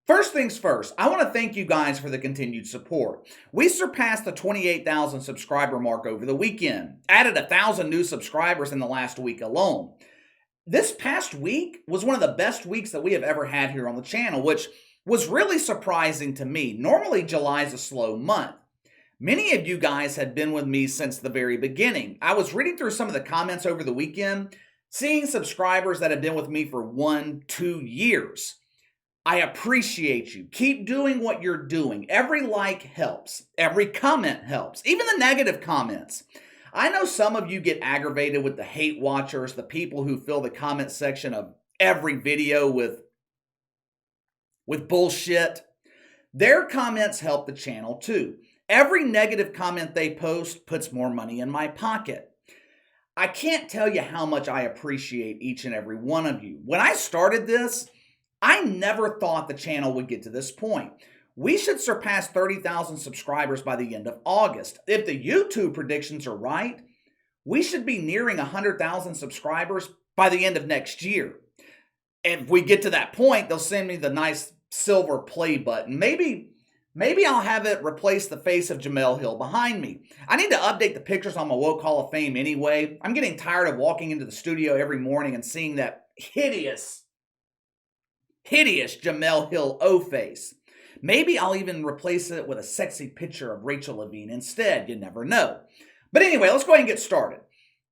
First things first, I want to thank you guys for the continued support. We surpassed the 28,000 subscriber mark over the weekend, added 1,000 new subscribers in the last week alone. This past week was one of the best weeks that we have ever had here on the channel, which was really surprising to me. Normally, July is a slow month. Many of you guys had been with me since the very beginning. I was reading through some of the comments over the weekend, seeing subscribers that had been with me for 1-2 years. I appreciate you. Keep doing what you're doing. Every like helps. Every comment helps. Even the negative comments. I know some of you get aggravated with the hate watchers, the people who fill the comment section of every video with bullshit. Their comments help the channel too. Every negative comment they post puts more money in my pocket. I can't tell you how much I appreciate each and every one of you. When I started this, I never thought the channel would get to this point. We should surpass 30,000 subscribers by the end of August. If the YouTube predictions are right, we should be nearing 100,000 subscribers by the end of next year. If we get to that point, they'll send me the nice silver play button. Maybe I'll have it replace the face of Jamel Hill behind me. I need to update the pictures on my Woke Hall of Fame anyway. I'm getting tired of walking into the studio every morning and seeing that hideous Jamel Hill O-face. Maybe I'll even replace it with a sexy picture of Rachel Levine instead. You never know. But anyway, let's go ahead and get started.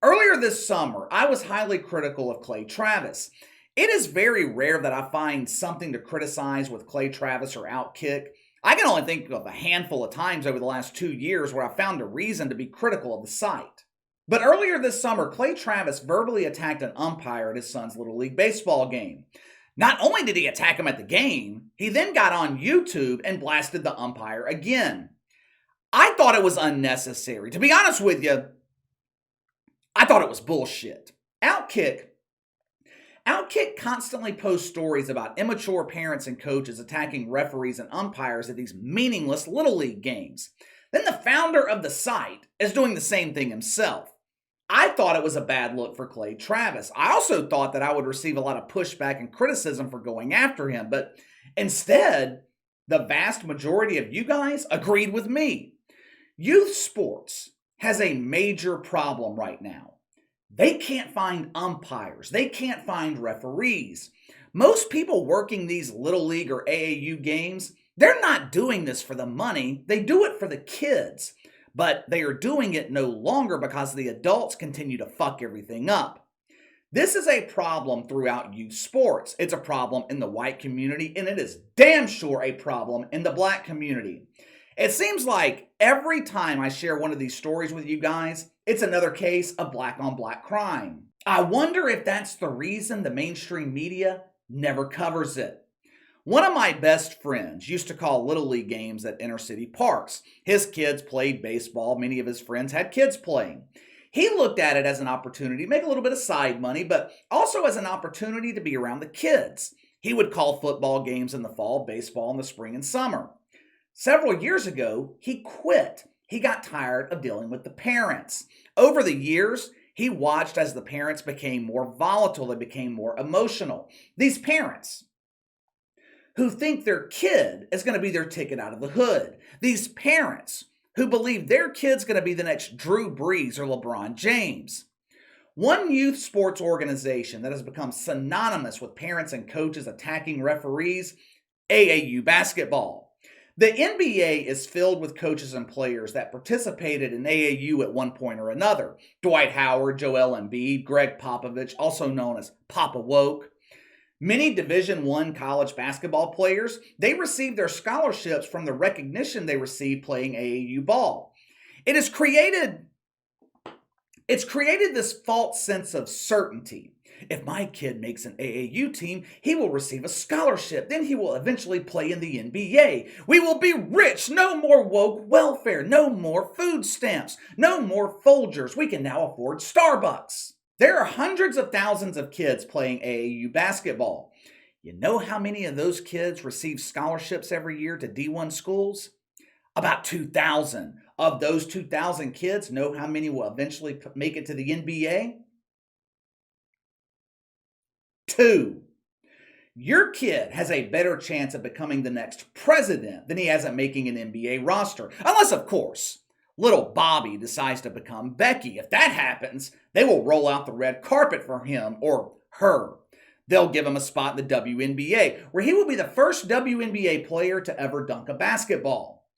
Earlier this summer, I was highly critical of Clay Travis. It is very rare that I find something to criticize with Clay Travis or Outkick. I can only think of a handful of times over the last 2 years where I found a reason to be critical of the site. But earlier this summer, Clay Travis verbally attacked an umpire at his son's Little League baseball game. Not only did he attack him at the game, he then got on YouTube and blasted the umpire again. I thought it was unnecessary. To be honest with you, I thought it was bullshit. Outkick constantly posts stories about immature parents and coaches attacking referees and umpires at these meaningless Little League games. Then the founder of the site is doing the same thing himself. I thought it was a bad look for Clay Travis. I also thought that I would receive a lot of pushback and criticism for going after him, but instead, the vast majority of you guys agreed with me. Youth sports has a major problem right now. They can't find umpires. They can't find referees. Most people working these Little League or AAU games, they're not doing this for the money. They do it for the kids. But they are doing it no longer because the adults continue to fuck everything up. This is a problem throughout youth sports. It's a problem in the white community, and it is damn sure a problem in the black community. It seems like every time I share one of these stories with you guys, it's another case of black on black crime. I wonder if that's the reason the mainstream media never covers it. One of my best friends used to call Little League games at inner city parks. His kids played baseball. Many of his friends had kids playing. He looked at it as an opportunity to make a little bit of side money, but also as an opportunity to be around the kids. He would call football games in the fall, baseball in the spring and summer. Several years ago, he quit. He got tired of dealing with the parents. Over the years, he watched as the parents became more volatile. They became more emotional. These parents who think their kid is going to be their ticket out of the hood. These parents who believe their kid's going to be the next Drew Brees or LeBron James. One youth sports organization that has become synonymous with parents and coaches attacking referees, AAU basketball. The NBA is filled with coaches and players that participated in AAU at one point or another. Dwight Howard, Joel Embiid, Greg Popovich, also known as Papa Woke. Many Division I college basketball players, they received their scholarships from the recognition they received playing AAU ball. It's created this false sense of certainty. If my kid makes an AAU team, he will receive a scholarship. Then he will eventually play in the NBA. We will be rich. No more woke welfare. No more food stamps. No more Folgers. We can now afford Starbucks. There are hundreds of thousands of kids playing AAU basketball. You know how many of those kids receive scholarships every year to D1 schools? About 2,000. Of those 2,000 kids, know how many will eventually make it to the NBA? 2. Your kid has a better chance of becoming the next president than he has at making an NBA roster. Unless, of course, little Bobby decides to become Becky. If that happens, they will roll out the red carpet for him or her. They'll give him a spot in the WNBA, where he will be the first WNBA player to ever dunk a basketball.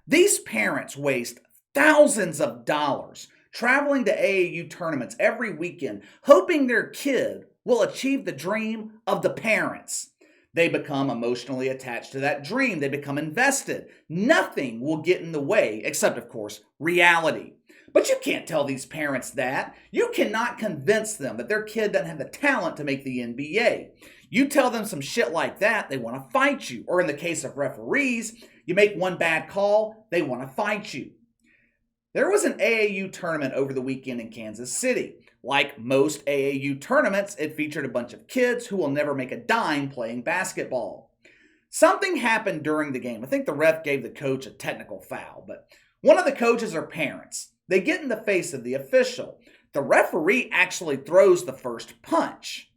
These parents waste thousands of dollars traveling to AAU tournaments every weekend, hoping their kid will achieve the dream of the parents. They become emotionally attached to that dream. They become invested. Nothing will get in the way, except, of course, reality. But you can't tell these parents that. You cannot convince them that their kid doesn't have the talent to make the NBA. You tell them some shit like that, they want to fight you. Or in the case of referees, you make one bad call, they want to fight you. There was an AAU tournament over the weekend in Kansas City. Like most AAU tournaments, it featured a bunch of kids who will never make a dime playing basketball. Something happened during the game. I think the ref gave the coach a technical foul, but one of the coaches are parents. They get in the face of the official. The referee actually throws the first punch.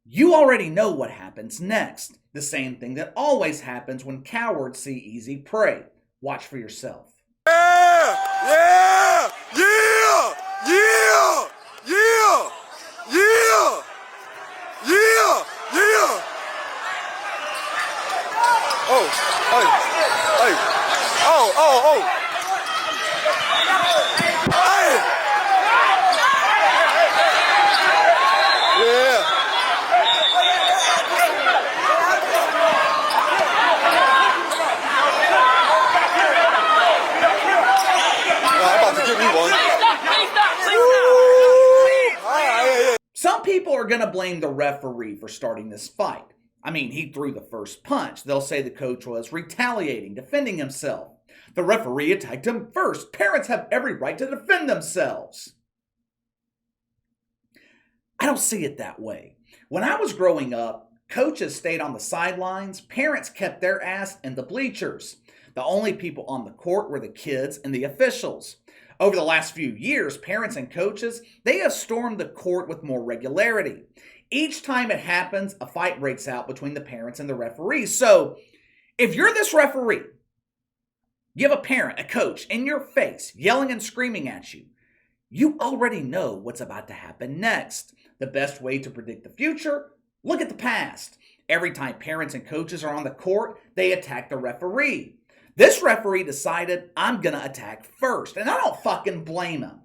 You already know what happens next. The same thing that always happens when cowards see easy prey. Watch for yourself. Yeah! Yeah! Yeah! Yeah! Yeah! Yeah! Yeah! Yeah! Oh! Hey! Hey! Oh! Oh! Oh! Hey! Yeah! I'm about to give me one. Some people are going to blame the referee for starting this fight. I mean, he threw the first punch. They'll say the coach was retaliating, defending himself. The referee attacked him first. Parents have every right to defend themselves. I don't see it that way. When I was growing up, coaches stayed on the sidelines. Parents kept their ass in the bleachers. The only people on the court were the kids and the officials. Over the last few years, parents and coaches, they have stormed the court with more regularity. Each time it happens, a fight breaks out between the parents and the referees. So, if you're this referee, you have a parent, a coach, in your face, yelling and screaming at you, you already know what's about to happen next. The best way to predict the future? Look at the past. Every time parents and coaches are on the court, they attack the referee. This referee decided, I'm going to attack first, and I don't fucking blame him.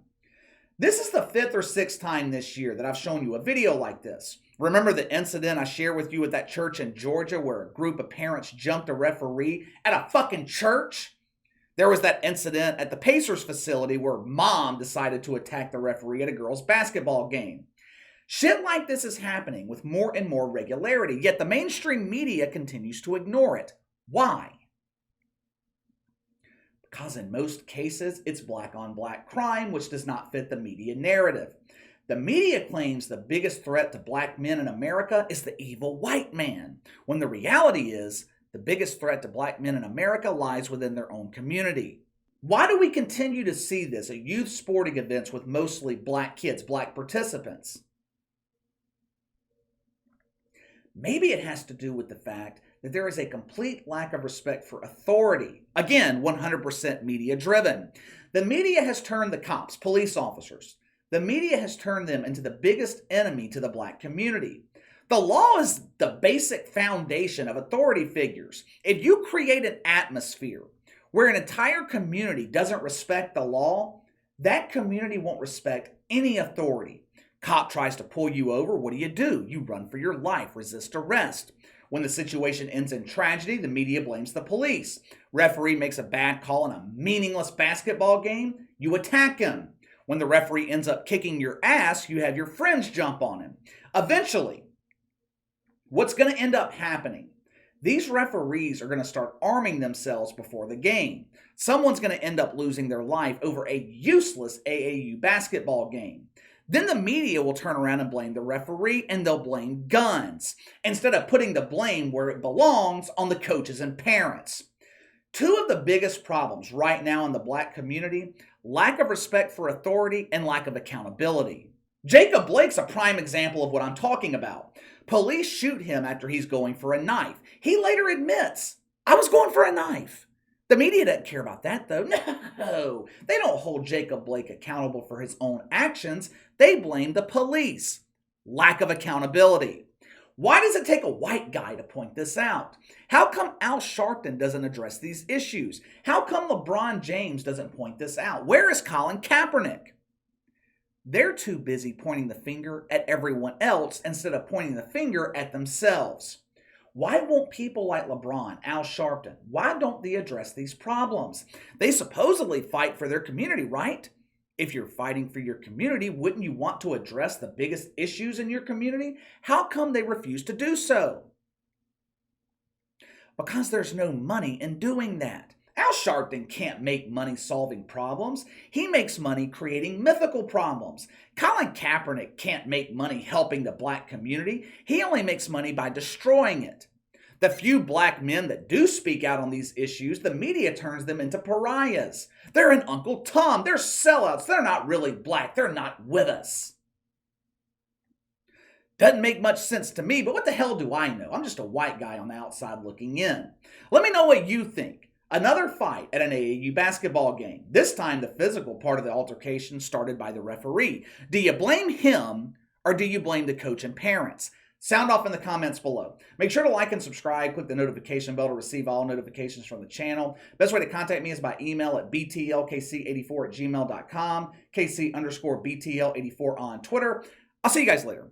This is the 5th or 6th time this year that I've shown you a video like this. Remember the incident I shared with you at that church in Georgia where a group of parents jumped a referee at a fucking church? There was that incident at the Pacers facility where mom decided to attack the referee at a girls' basketball game. Shit like this is happening with more and more regularity, yet the mainstream media continues to ignore it. Why? Because in most cases, it's black on black crime, which does not fit the media narrative. The media claims the biggest threat to black men in America is the evil white man, when the reality is the biggest threat to black men in America lies within their own community. Why do we continue to see this at youth sporting events with mostly black kids, black participants? Maybe it has to do with the fact that there is a complete lack of respect for authority. Again, 100% media driven. The media has turned the cops, police officers, the media has turned them into the biggest enemy to the black community. The law is the basic foundation of authority figures. If you create an atmosphere where an entire community doesn't respect the law, that community won't respect any authority. Cop tries to pull you over, what do? You run for your life, resist arrest. When the situation ends in tragedy, the media blames the police. Referee makes a bad call in a meaningless basketball game, you attack him. When the referee ends up kicking your ass, you have your friends jump on him. Eventually, what's going to end up happening? These referees are going to start arming themselves before the game. Someone's going to end up losing their life over a useless AAU basketball game. Then the media will turn around and blame the referee, and they'll blame guns, instead of putting the blame where it belongs on the coaches and parents. Two of the biggest problems right now in the black community, lack of respect for authority and lack of accountability. Jacob Blake's a prime example of what I'm talking about. Police shoot him after he's going for a knife. He later admits, I was going for a knife. The media doesn't care about that, though. No, they don't hold Jacob Blake accountable for his own actions. They blame the police. Lack of accountability. Why does it take a white guy to point this out? How come Al Sharpton doesn't address these issues? How come LeBron James doesn't point this out? Where is Colin Kaepernick? They're too busy pointing the finger at everyone else instead of pointing the finger at themselves. Why won't people like LeBron, Al Sharpton, why don't they address these problems? They supposedly fight for their community, right? If you're fighting for your community, wouldn't you want to address the biggest issues in your community? How come they refuse to do so? Because there's no money in doing that. Al Sharpton can't make money solving problems. He makes money creating mythical problems. Colin Kaepernick can't make money helping the black community. He only makes money by destroying it. The few black men that do speak out on these issues, the media turns them into pariahs. They're an Uncle Tom. They're sellouts. They're not really black. They're not with us. Doesn't make much sense to me, but what the hell do I know? I'm just a white guy on the outside looking in. Let me know what you think. Another fight at an AAU basketball game. This time, the physical part of the altercation started by the referee. Do you blame him or do you blame the coach and parents? Sound off in the comments below. Make sure to like and subscribe. Click the notification bell to receive all notifications from the channel. Best way to contact me is by email at btlkc84@gmail.com, KC_BTL84 on Twitter. I'll see you guys later.